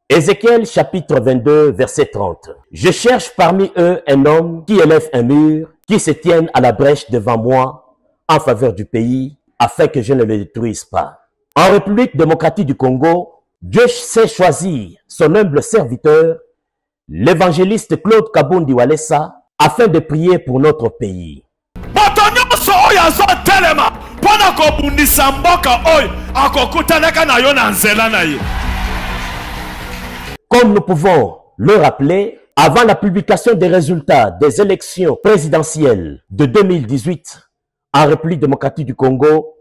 Ézéchiel chapitre 22, verset 30. Je cherche parmi eux un homme qui élève un mur, qui se tienne à la brèche devant moi en faveur du pays, afin que je ne le détruise pas. En République démocratique du Congo, Dieu sait choisir son humble serviteur, l'évangéliste Claude Kabundi Walesa, afin de prier pour notre pays. Comme nous pouvons le rappeler, avant la publication des résultats des élections présidentielles de 2018 en République démocratique du Congo,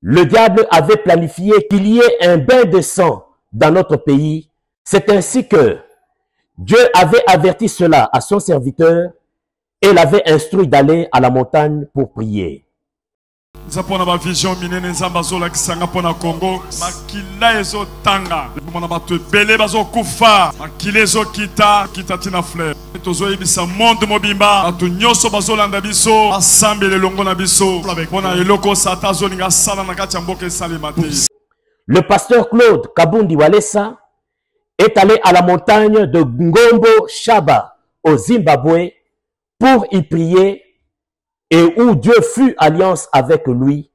le diable avait planifié qu'il y ait un bain de sang dans notre pays. C'est ainsi que Dieu avait averti cela à son serviteur et l'avait instruit d'aller à la montagne pour prier. Zapona ba vision minene nzamba zola kisanga pona Congo makila ezo tanga mona batu bele bazo kufa makile ezo kita tina fleur tozo yebisa monde mobimba atu nyoso bazolanda biso asambele longo na biso pona eloko sata zolinga sala na kati ya mboka esalemate. Le pasteur Claude Kabundi Walesa est allé à la montagne de Ngombo Shaba au Zimbabwe pour y prier et où Dieu fut alliance avec lui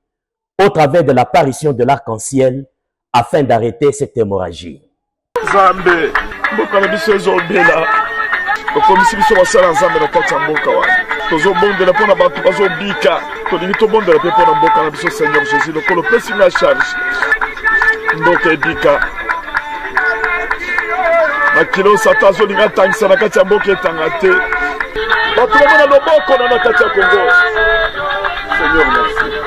au travers de l'apparition de l'arc-en-ciel afin d'arrêter cette hémorragie. Zambe, mboka na biso ezobela. Okomisi biso basala Nzambe na kati ya mboka wana. Tozobondela mpona bato bazobika. Tolingi tobondela mpe mpona mboka na biso Seigneur Jésus. Lokolo pesi nga charge. Mboka ebika. Makilo sata azolinga atangisa na kati ya mboka etanga te.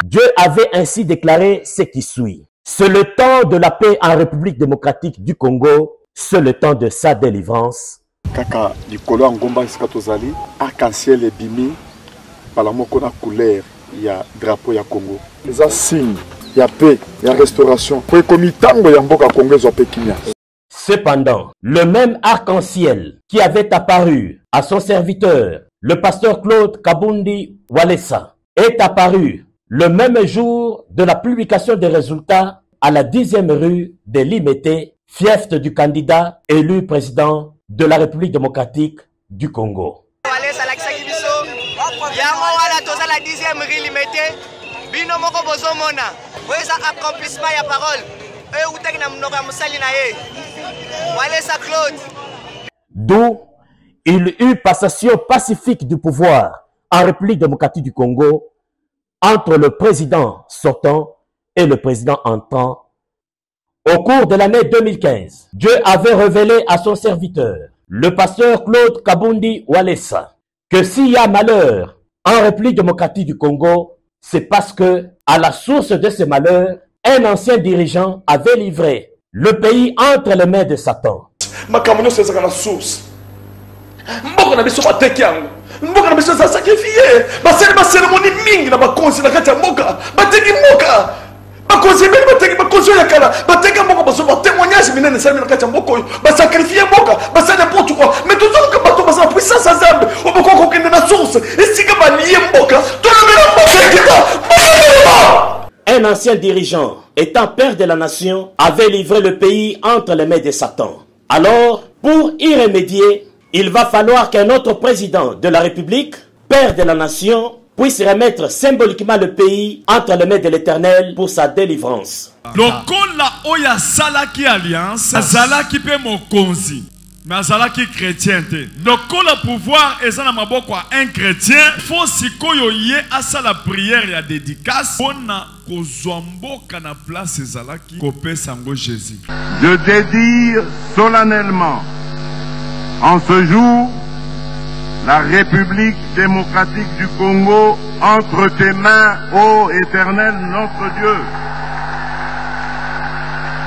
Dieu avait ainsi déclaré ce qui suit. C'est le temps de la paix en République démocratique du Congo, c'est le temps de sa délivrance. Kaka likolo ya ngomba esika tozali, arc-en-ciel ebimi bala moko na couleur ya drapeau ya Congo. Eza signe ya paix, ya restauration. Po ekomi tango ya mboka Congo ezo pe kimia. Cependant, le même arc-en-ciel qui avait apparu à son serviteur, le pasteur Claude Kabundi Walesa, est apparu le même jour de la publication des résultats à la 10e rue de Limete, fief du candidat élu président de la République démocratique du Congo. D'où il eut passation pacifique du pouvoir en République démocratique du Congo entre le président sortant et le président entrant. Au cours de l'année 2015, Dieu avait révélé à son serviteur, le pasteur Claude Kabundi Walesa, que s'il y a malheur en République démocratique du Congo, c'est parce que, à la source de ce malheur, un ancien dirigeant avait livré le pays entre les mains de Satan. Makamono c'est ça la source. Mboka na biso bateki yango. Mboka na biso za sacrifier. Basali ba cérémonie mingi na ba konsi na kati ya mboka. Bateki mboka. Ba konsi beli bateki ba konsi ya kala. Bateki mboka baso ba témoignage minene sali na kati ya mboka. Ba sacrifier mboka. Basali n'importe quoi. Mais tout ça que bato basa puissance azambe. Oboko ko kende na source. Esika ba lié mboka. To na mena mboka kita. Un ancien dirigeant, étant père de la nation, avait livré le pays entre les mains de Satan. Alors, pour y remédier, il va falloir qu'un autre président de la République, père de la nation, puisse remettre symboliquement le pays entre les mains de l'Éternel pour sa délivrance. Lokola oya salaki alliance, salaki pe mokonzi. Mais azalaki chrétien te. Lokola pouvoir eza na maboko un chrétien, faut sikoyo ye asa la prière ya dédicace pona kozwa mboka na place ezalaki kopesa ngo Jésus. Je dédie solennellement en ce jour la République démocratique du Congo entre tes mains, ô Éternel notre Dieu.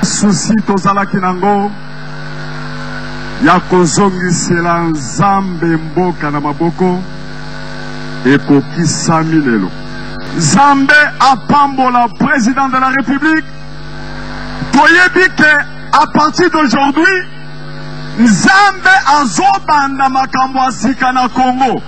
Souci tozalaki nango ya kozongisela Nzambe mboka na maboko ekokisami lelo. Nzambe apambola président de la République. Toyebi ke à partir d'aujourd'hui Nzambe azobanda makambo asika na Congo.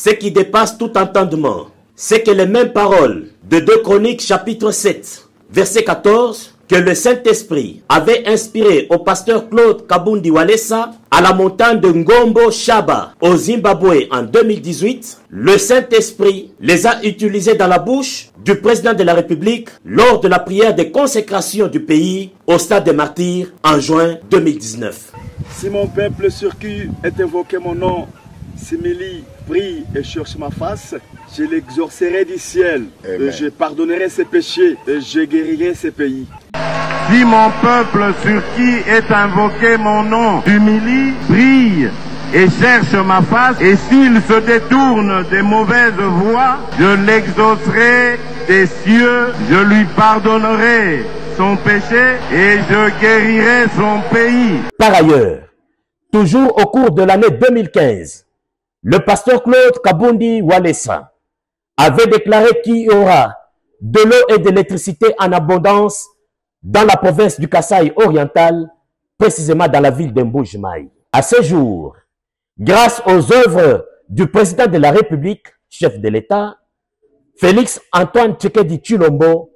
ce qui dépasse tout entendement, c'est que les mêmes paroles de 2 Chroniques chapitre 7, verset 14, que le Saint-Esprit avait inspiré au pasteur Claude Kabundi Walesa à la montagne de Ngombo Shaba au Zimbabwe en 2018, le Saint-Esprit les a utilisés dans la bouche du président de la République lors de la prière de consécration du pays au stade des Martyrs en juin 2019. Si mon peuple sur qui est invoqué mon nom s'humilie, prie et cherche ma face, je l'exorcerai du ciel, et je pardonnerai ses péchés et je guérirai ses pays. Si mon peuple sur qui est invoqué mon nom s'humilie, prie et cherche ma face, et s'il se détourne des mauvaises voies, je l'exaucerai des cieux, je lui pardonnerai son péché et je guérirai son pays. Par ailleurs, toujours au cours de l'année 2015, le pasteur Claude Kabundi Walesa avait déclaré qu'il y aura de l'eau et de l'électricité en abondance dans la province du Kasaï oriental, précisément dans la ville d'Mbujimai. À ce jour, grâce aux œuvres du président de la République, chef de l'État, Félix Antoine Tshisekedi Tshilombo,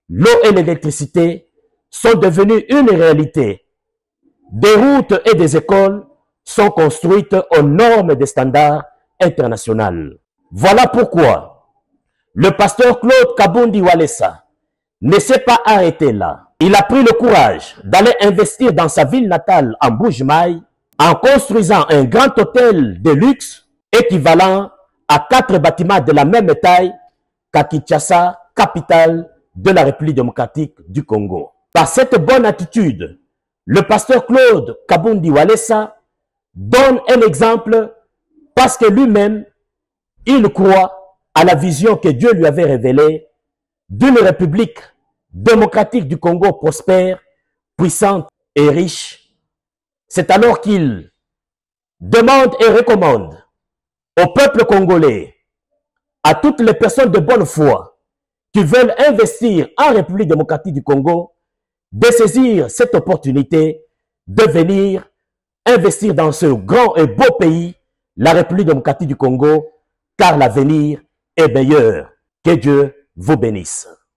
l'eau et l'électricité sont devenues une réalité. Des routes et des écoles sont construites aux normes des standards internationaux. Voilà pourquoi le pasteur Claude Kabundi Walesa ne s'est pas arrêté là. Il a pris le courage d'aller investir dans sa ville natale en Mbujimai en construisant un grand hôtel de luxe équivalent à 4 bâtiments de la même taille qu'à Kinshasa, capitale de la République démocratique du Congo. Par cette bonne attitude, le pasteur Claude Kabundi Walesa donne un exemple parce que lui-même, il croit à la vision que Dieu lui avait révélée d'une république démocratique du Congo prospère, puissante et riche. C'est alors qu'il demande et recommande au peuple congolais, à toutes les personnes de bonne foi qui veulent investir en République démocratique du Congo, de saisir cette opportunité de venir investir dans ce grand et beau pays, la République démocratique du Congo, car l'avenir est meilleur. Que Dieu vous bénisse.